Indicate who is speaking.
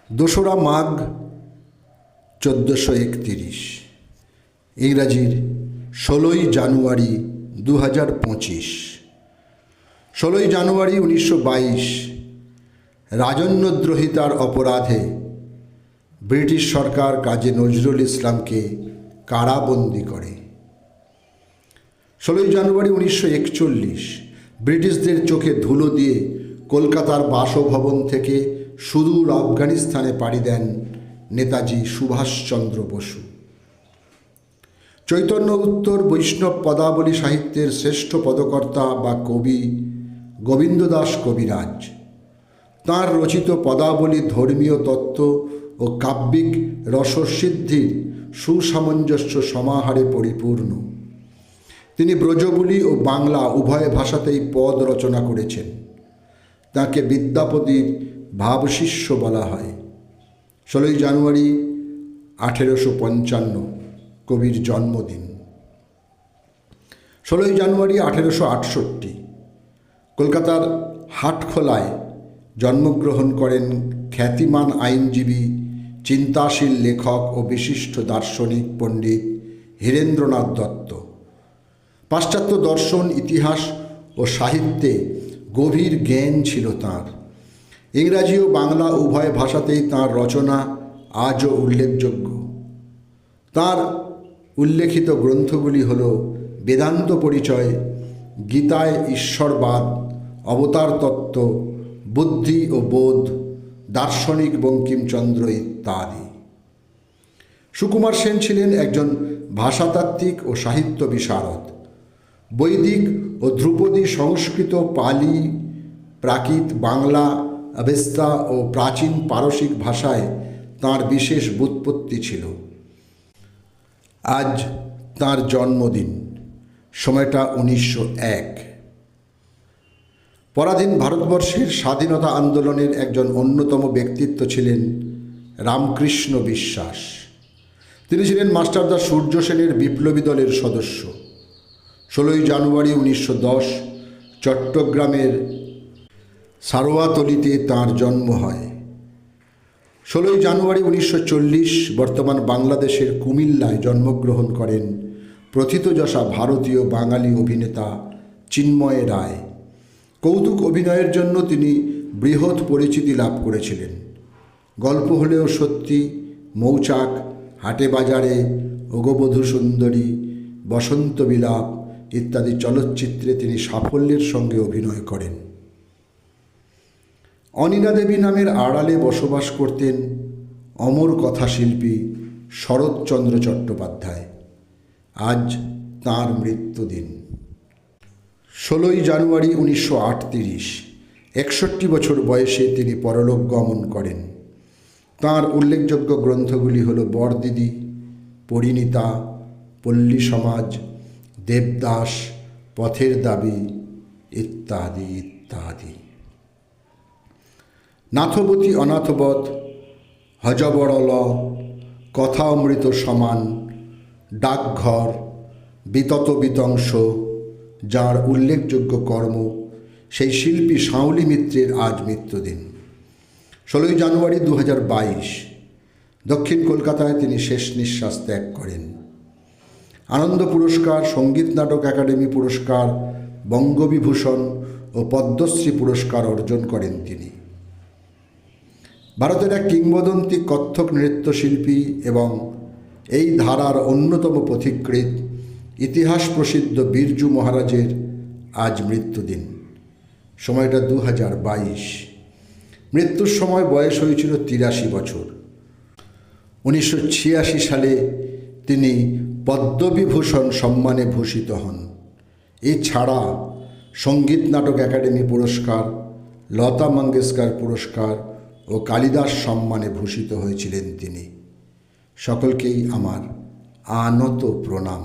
Speaker 1: দোসরা মাঘ 1431, ইংরাজির 16ই জানুয়ারি 2025। 16ই জানুয়ারি 1922 রাজন্যদ্রোহিতার অপরাধে ব্রিটিশ সরকার কাজী নজরুল ইসলামকে কারাবন্দী করে। 16ই জানুয়ারি 1941 ব্রিটিশদের চোখে ধুলো দিয়ে কলকাতার বাসভবন থেকে সুদূর আফগানিস্তানে পাড়ি দেন নেতাজি সুভাষচন্দ্র বসু। চৈতন্য উত্তর বৈষ্ণব পদাবলী সাহিত্যের শ্রেষ্ঠ পদকর্তা বা কবি গোবিন্দ দাস কবিরাজ। তাঁর রচিত পদাবলী ধর্মীয় তত্ত্ব ও কাব্যিক রসসিদ্ধির সুসামঞ্জস্য সমাহারে পরিপূর্ণ। তিনি ব্রজবুলি ও বাংলা উভয় ভাষাতেই পদ রচনা করেছেন। তাঁকে বিদ্যাপতির ভাবশিষ্য বলা হয়। 16ই জানুয়ারি 1855 কবির জন্মদিন। 16ই জানুয়ারি 1868 কলকাতার হাটখোলায় জন্মগ্রহণ করেন খ্যাতিমান আইনজীবী, চিন্তাশীল লেখক ও বিশিষ্ট দার্শনিক পণ্ডিত হীরেন্দ্রনাথ দত্ত। পাশ্চাত্য দর্শন, ইতিহাস ও সাহিত্যে গভীর জ্ঞান ছিল তাঁর। ইংরাজি ও বাংলা উভয় ভাষাতেই তাঁর রচনা আজও উল্লেখযোগ্য। তাঁর উল্লেখিত গ্রন্থগুলি হল বেদান্ত পরিচয়, গীতায় ঈশ্বরবাদ, অবতার তত্ত্ব, বুদ্ধি ও বোধ, দার্শনিক বঙ্কিমচন্দ্র ইত্যাদি। সুকুমার সেন ছিলেন একজন ভাষাতাত্ত্বিক ও সাহিত্য বিশারদ। বৈদিক ও ধ্রুপদী, সংস্কৃত, পালি, প্রাকৃত, বাংলা, অবেস্তা ও প্রাচীন পারসিক ভাষায় তাঁর বিশেষ ব্যুৎপত্তি ছিল। আজ তাঁর জন্মদিন। সময়টা 1901। পরাধীন ভারতবর্ষের স্বাধীনতা আন্দোলনের একজন অন্যতম ব্যক্তিত্ব ছিলেন রামকৃষ্ণ বিশ্বাস। তিনি ছিলেন মাস্টারদা সূর্য সেনের বিপ্লবী দলের সদস্য। 16ই জানুয়ারি 1910 চট্টগ্রামের সারোয়াতলিতে তাঁর জন্ম হয়। 16ই জানুয়ারি 1940 বর্তমান বাংলাদেশের কুমিল্লায় জন্মগ্রহণ করেন প্রথিতযশা ভারতীয় বাঙালি অভিনেতা চিন্ময় রায়। কৌতুক অভিনয়ের জন্য তিনি বৃহৎ পরিচিতি লাভ করেছিলেন। গল্প হলেও সত্যি, মৌচাক, হাটে বাজারে, ওগবধূ সুন্দরী, বসন্ত বিলাপ ইত্যাদি চলচ্চিত্রে তিনি সাফল্যের সঙ্গে অভিনয় করেন। অনিলা দেবী নামের আড়ালে বসবাস করতেন অমর কথাশিল্পী শরৎচন্দ্র চট্টোপাধ্যায়। আজ তাঁর মৃত্যুদিন। 16ই জানুয়ারি 1938 61 বছর বয়সে তিনি পরলোক গমন করেন। তাঁর উল্লেখযোগ্য গ্রন্থগুলি হল বরদিদি, পরিণীতা, পল্লী সমাজ, দেবদাস, পথের দাবি ইত্যাদি ইত্যাদি। নাথবতী অনাথবধ, হযবরল, কথা অমৃত সমান, ডাকঘর, বিতত বিতংশ যাঁর উল্লেখযোগ্য কর্ম, সেই শিল্পী শাওলি মিত্রের আজ মৃত্যুদিন। 16ই জানুয়ারি 2022 দক্ষিণ কলকাতায় তিনি শেষ নিঃশ্বাস ত্যাগ করেন। আনন্দ পুরস্কার, সঙ্গীত নাটক একাডেমি পুরস্কার, বঙ্গবিভূষণ ও পদ্মশ্রী পুরস্কার অর্জন করেন তিনি। ভারতের এক কিংবদন্তি কত্থক নৃত্যশিল্পী এবং এই ধারার অন্যতম পথিকৃৎ ইতিহাস প্রসিদ্ধ বিরজু মহারাজের আজ মৃত্যুদিন। সময়টা 2022। মৃত্যুর সময় বয়স হয়েছিল 83 বছর। 1986 সালে তিনি পদ্মবিভূষণ সম্মানে ভূষিত হন। এছাড়া সঙ্গীত নাটক একাডেমি পুরস্কার, লতা মঙ্গেশকর পুরস্কার ও কালিদাস সম্মানে ভূষিত হয়েছিলেন তিনি। সকলকেই আমার আনত প্রণাম।